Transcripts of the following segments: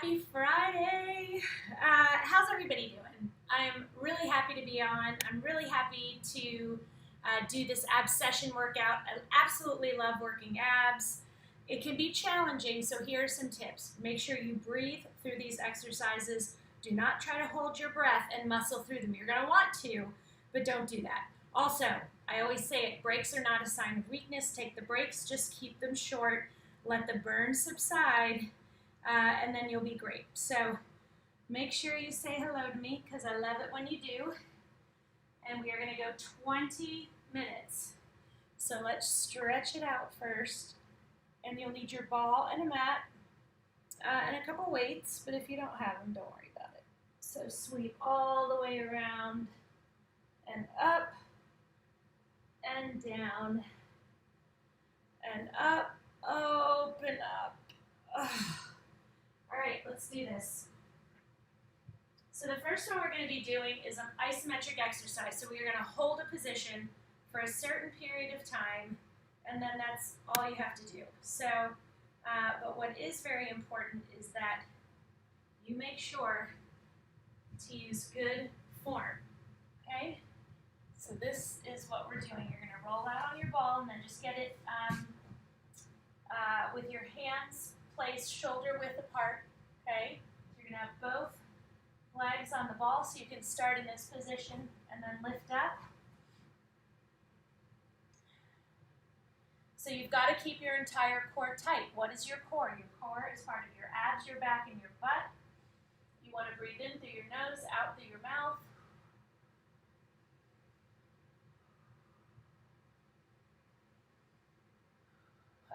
Happy Friday! How's everybody doing? I'm really happy to be on. I'm really happy to do this ab session workout. I absolutely love working abs. It can be challenging, so here are some tips. Make sure you breathe through these exercises. Do not try to hold your breath and muscle through them. You're going to want to, but don't do that. Also, I always say it, breaks are not a sign of weakness. Take the breaks, just keep them short. Let the burn subside. And then you'll be great. So make sure you say hello to me because I love it when you do. And we are going to go 20 minutes. So let's stretch it out first. And you'll need your ball and a mat and a couple weights. But if you don't have them, don't worry about it. So sweep all the way around and up and down and up, open up. All right, let's do this. So the first one we're going to be doing is an isometric exercise. So we are going to hold a position for a certain period of time, and then that's all you have to do. So, but what is very important is that you make sure to use good form, okay? So this is what we're doing. You're going to roll out on your ball and then just get it with your hands placed shoulder width apart, okay? You're going to have both legs on the ball so you can start in this position and then lift up. So you've got to keep your entire core tight. What is your core? Your core is part of your abs, your back, and your butt. You want to breathe in through your nose, out through your mouth.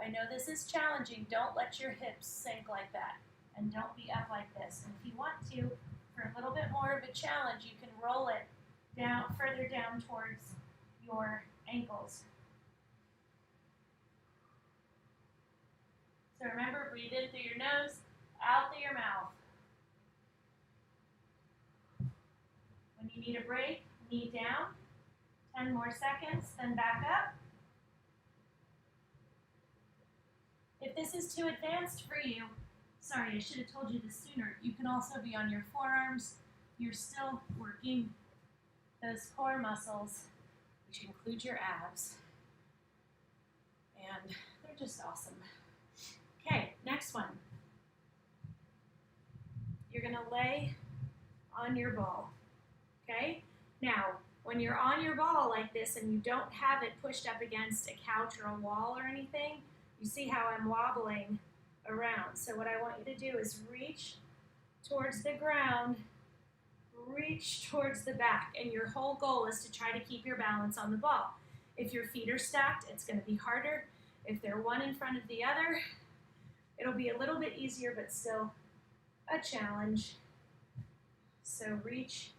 I know this is challenging. Don't let your hips sink like that. And don't be up like this. And if you want to, for a little bit more of a challenge, you can roll it down, further down towards your ankles. So remember, breathe in through your nose, out through your mouth. When you need a break, knee down. 10 more seconds, then back up. If this is too advanced for you, sorry, I should have told you this sooner, you can also be on your forearms. You're still working those core muscles, which include your abs. And they're just awesome. Okay, next one. You're going to lay on your ball, okay? Now, when you're on your ball like this and you don't have it pushed up against a couch or a wall or anything, you see how I'm wobbling around. So what I want you to do is reach towards the ground, reach towards the back, and your whole goal is to try to keep your balance on the ball. If your feet are stacked, it's going to be harder. If they're one in front of the other, it'll be a little bit easier, but still a challenge. So reach.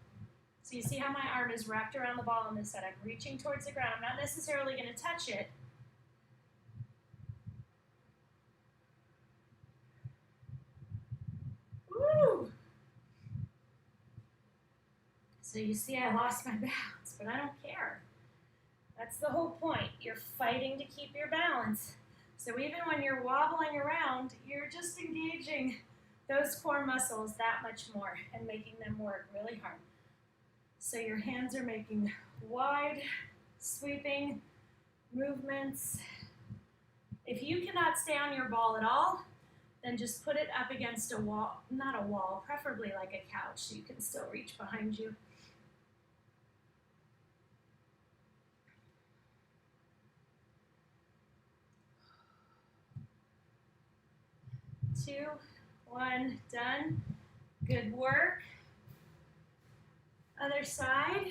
So you see how my arm is wrapped around the ball on this side. I'm reaching towards the ground. I'm not necessarily going to touch it. Woo! So you see I lost my balance, but I don't care. That's the whole point. You're fighting to keep your balance. So even when you're wobbling around, you're just engaging those core muscles that much more and making them work really hard. So your hands are making wide, sweeping movements. If you cannot stay on your ball at all, then just put it up against a wall, not a wall, preferably like a couch so you can still reach behind you. 2, 1, done. Good work. Other side.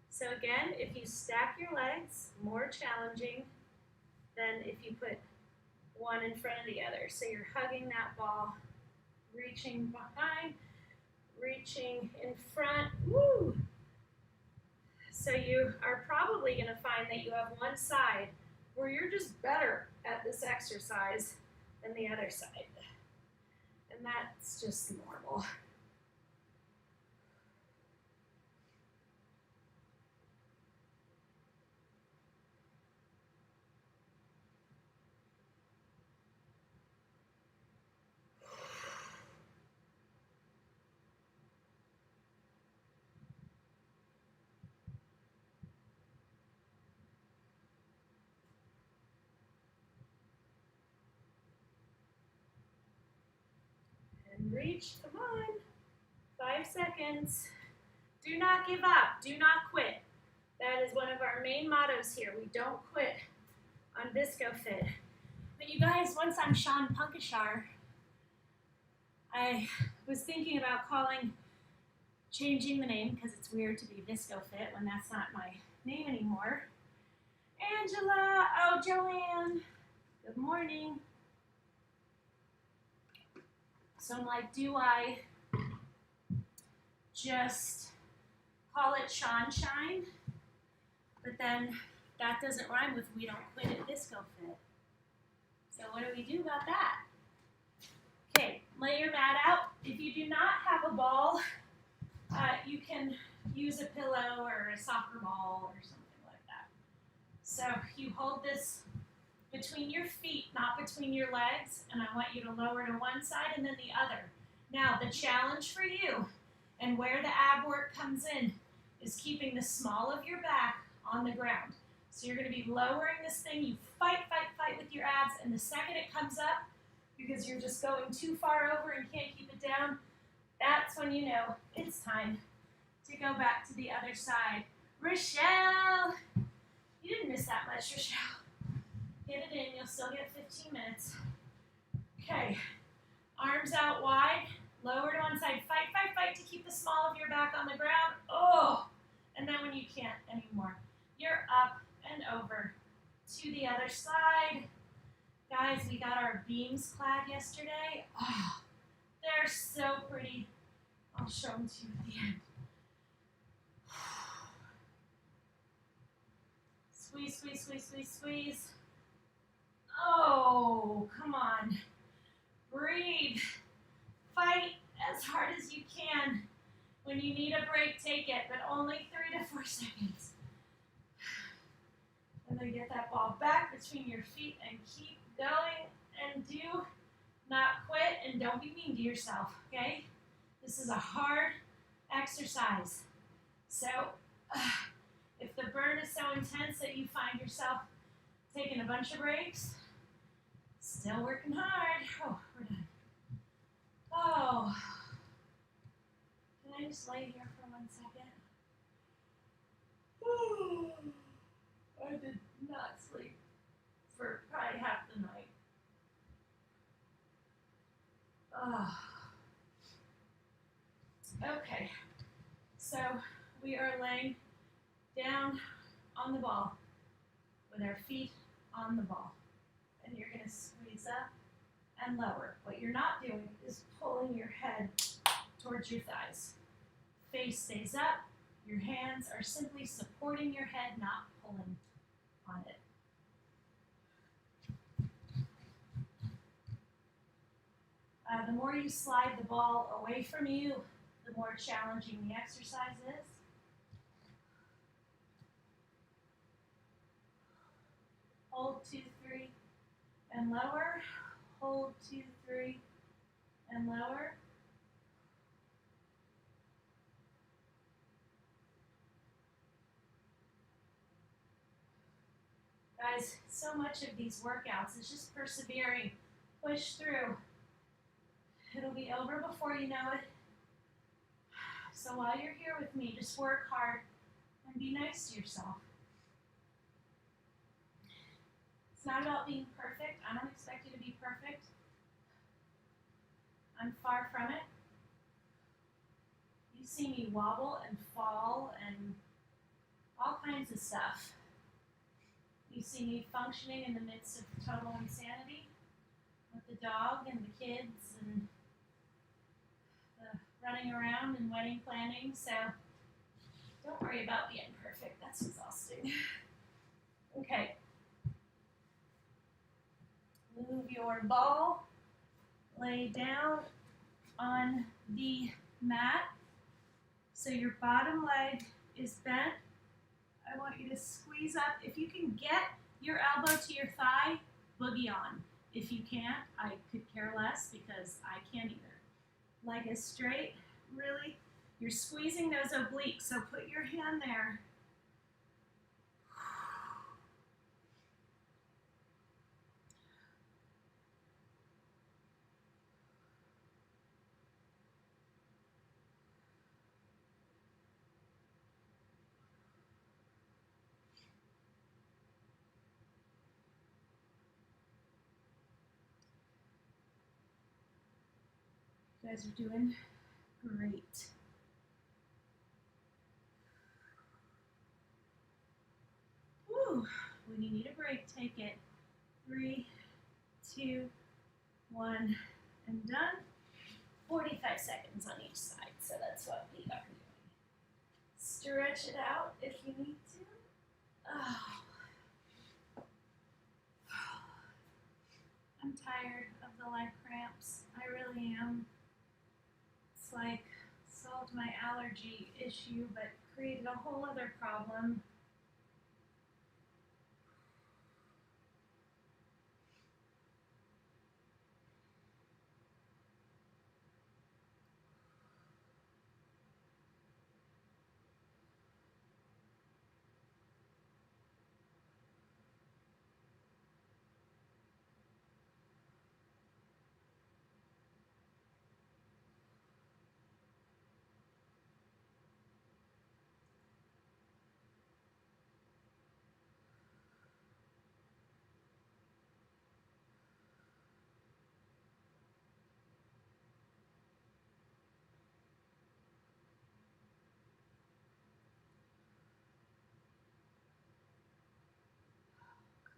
So again, if you stack your legs, more challenging than if you put one in front of the other. So you're hugging that ball, reaching behind, reaching in front. Woo! So you are probably going to find that you have one side where you're just better at this exercise than the other side. And that's just normal. reach. Come on. 5 seconds. Do not give up. Do not quit. That is one of our main mottos here. We don't quit on ViscoFit. But you guys, once I'm Sean Punkashar, I was thinking about changing the name because it's weird to be ViscoFit when that's not my name anymore. Angela, oh, Joanne, good morning. So I'm like, do I just call it Sean Shine? But then that doesn't rhyme with we don't quit at ViscoFit. So what do we do about that? Okay, lay your mat out. If you do not have a ball, you can use a pillow or a soccer ball or something like that. So you hold this between your feet, not between your legs, and I want you to lower to one side and then the other. Now, the challenge for you and where the ab work comes in is keeping the small of your back on the ground. So you're going to be lowering this thing. You fight with your abs, and the second it comes up, because you're just going too far over and can't keep it down, that's when you know it's time to go back to the other side. Rochelle! You didn't miss that much, Rochelle. Get it in. You'll still get 15 minutes. Okay. Arms out wide. Lower to one side. Fight to keep the small of your back on the ground. Oh! And then when you can't anymore, you're up and over to the other side. Guys, we got our beams clad yesterday. Oh, they're so pretty. I'll show them to you at the end. Squeeze. Oh, come on. Breathe. Fight as hard as you can. When you need a break, take it, but only 3 to 4 seconds. And then get that ball back between your feet and keep going. And do not quit, and don't be mean to yourself, okay? This is a hard exercise. So if the burn is so intense that you find yourself taking a bunch of breaks, still working hard. Oh, we're done. Oh. Can I just lay here for 1 second? Oh, I did not sleep for probably half the night. Oh. Okay, so we are laying down on the ball with our feet on the ball. And you're going to squeeze up and lower. What you're not doing is pulling your head towards your thighs. Face stays up. Your hands are simply supporting your head, not pulling on it. The more you slide the ball away from you, the more challenging the exercise is. Hold 2, 3, and lower. Hold 2, 3, and lower. Guys, so much of these workouts is just persevering. Push through. It'll be over before you know it. So while you're here with me, just work hard and be nice to yourself. It's not about being perfect. I don't expect you to be perfect. I'm far from it. You see me wobble and fall and all kinds of stuff. You see me functioning in the midst of total insanity with the dog and the kids and the running around and wedding planning. So don't worry about being perfect. That's exhausting. Okay. Move your ball. Lay down on the mat. So your bottom leg is bent. I want you to squeeze up. If you can get your elbow to your thigh, boogie on. If you can't, I could care less because I can't either. Leg is straight, really. You're squeezing those obliques, so put your hand there. You guys are doing great. Woo. When you need a break, take it. 3, 2, 1, and done. 45 seconds on each side, so that's what we are doing. Stretch it out if you need to. Oh. I'm tired of the leg cramps. I really am. It's like solved my allergy issue, but created a whole other problem.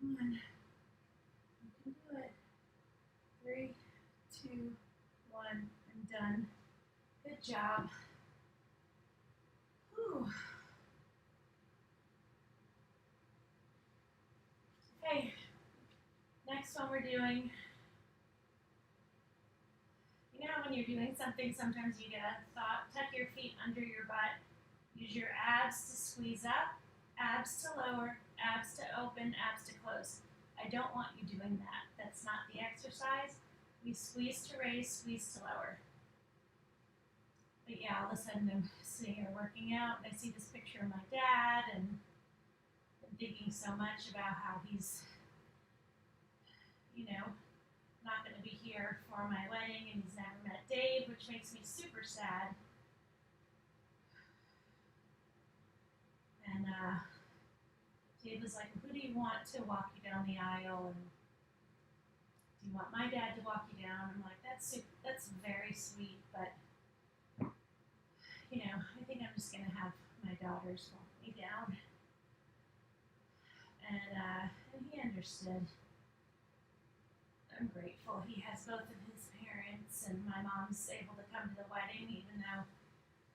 Come on. You can do it. 3, 2, 1, and done. Good job. Whew. Okay, next one we're doing, you know when you're doing something, sometimes you get a thought, tuck your feet under your butt, use your abs to squeeze up, abs to lower, abs to open, abs to close. I don't want you doing that. That's not the exercise. We squeeze to raise, squeeze to lower. But yeah, all of a sudden I'm sitting here working out and I see this picture of my dad and I'm thinking so much about how he's, you know, not going to be here for my wedding and he's never met Dave, which makes me super sad. And Dave was like, who do you want to walk you down the aisle? And do you want my dad to walk you down? I'm like, that's very sweet, but you know, I think I'm just going to have my daughters walk me down. And he understood. I'm grateful he has both of his parents, and my mom's able to come to the wedding, even though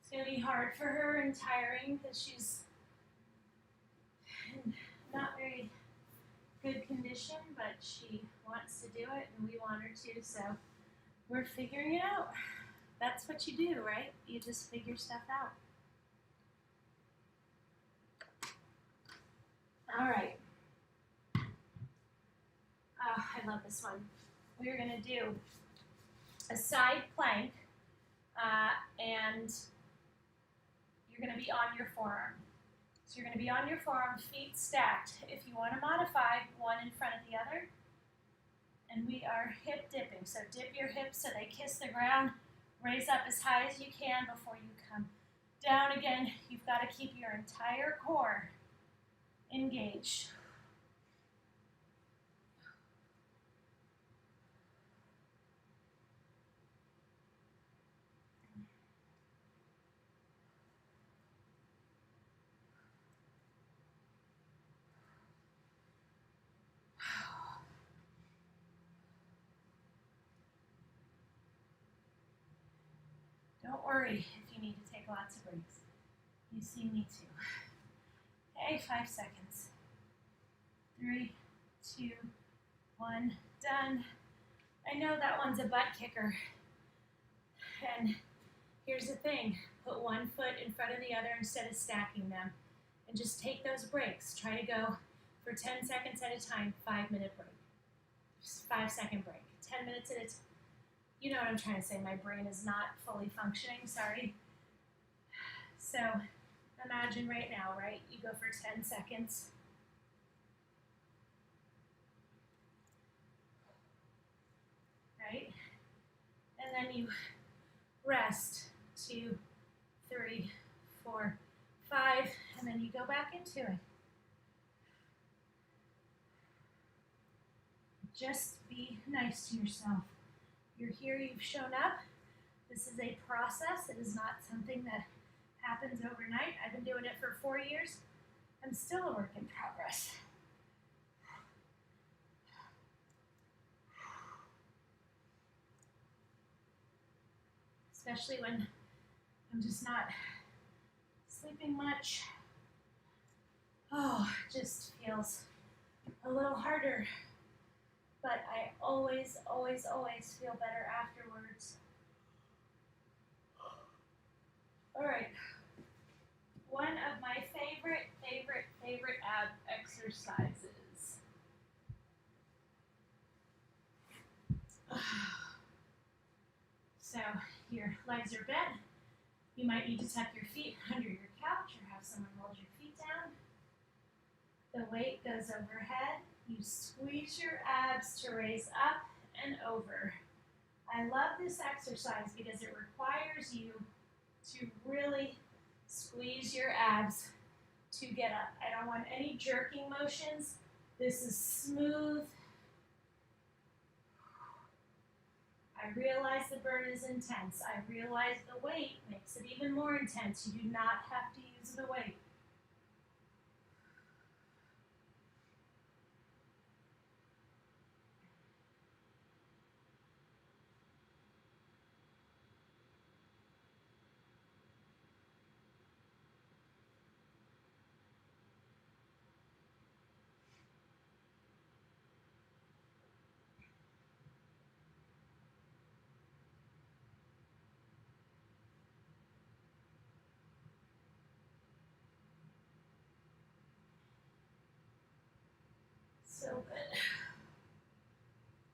it's going to be hard for her and tiring because she's in not very good condition, but she wants to do it, and we want her to, so we're figuring it out. That's what you do, right? You just figure stuff out. All right. Oh, I love this one. We're going to do a side plank, and you're going to be on your forearm. So you're going to be on your forearm, feet stacked. If you want to modify, one in front of the other. And we are hip dipping. So dip your hips so they kiss the ground. Raise up as high as you can before you come down again. You've got to keep your entire core engaged. Don't worry if you need to take lots of breaks. You see me too. Okay, 5 seconds. 3, 2, 1, done. I know that one's a butt kicker. And here's the thing, put one foot in front of the other instead of stacking them. And just take those breaks. Try to go for 10 seconds at a time, 5-minute break. Just 5-second break, 10 minutes at a time. You know what I'm trying to say, my brain is not fully functioning, sorry. So imagine right now, right? You go for 10 seconds. Right? And then you rest, 2, 3, 4, 5, and then you go back into it. Just be nice to yourself. You're here, you've shown up. This is a process. It is not something that happens overnight. I've been doing it for 4 years. I'm still a work in progress. Especially when I'm just not sleeping much. Oh, it just feels a little harder. But I always, always, always feel better afterwards. All right. One of my favorite ab exercises. So your legs are bent. You might need to tuck your feet under your couch or have someone hold your feet down. The weight goes overhead. You squeeze your abs to raise up and over. I love this exercise because it requires you to really squeeze your abs to get up. I don't want any jerking motions. This is smooth. I realize the burn is intense. I realize the weight makes it even more intense. You do not have to use the weight. So good.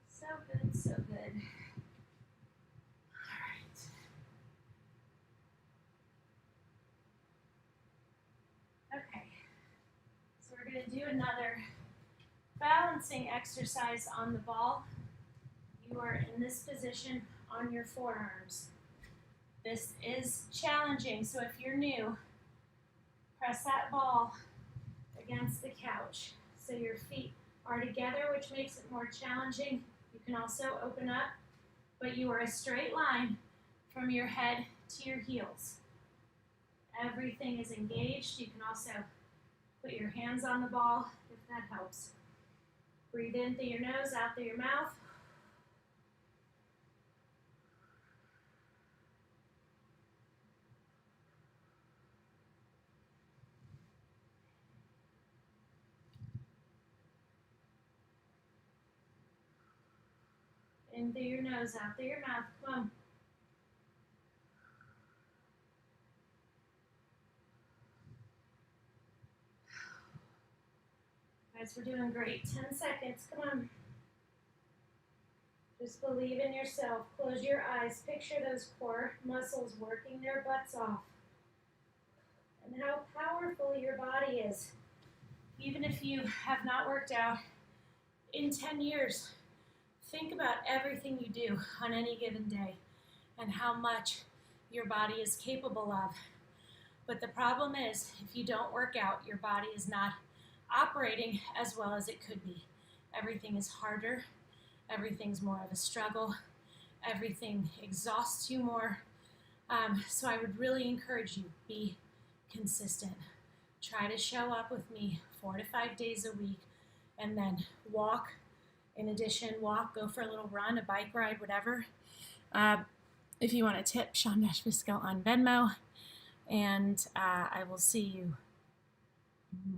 So good, so good. All right. Okay. So we're going to do another balancing exercise on the ball. You are in this position on your forearms. This is challenging, so if you're new, press that ball against the couch so your feet are together, which makes it more challenging. You can also open up, but you are a straight line from your head to your heels. Everything is engaged. You can also put your hands on the ball if that helps. Breathe in through your nose, out through your mouth. In through your nose, out through your mouth. Come on. Guys, we're doing great. 10 seconds. Come on. Just believe in yourself. Close your eyes. Picture those core muscles working their butts off. And how powerful your body is. Even if you have not worked out in 10 years, think about everything you do on any given day and how much your body is capable of. But the problem is, if you don't work out, your body is not operating as well as it could be. Everything is harder. Everything's more of a struggle. Everything exhausts you more. So I would really encourage you, be consistent. Try to show up with me 4 to 5 days a week, and then walk. In addition, walk, go for a little run, a bike ride, whatever. If you want a tip, Sean Fisco on Venmo, and I will see you Monday.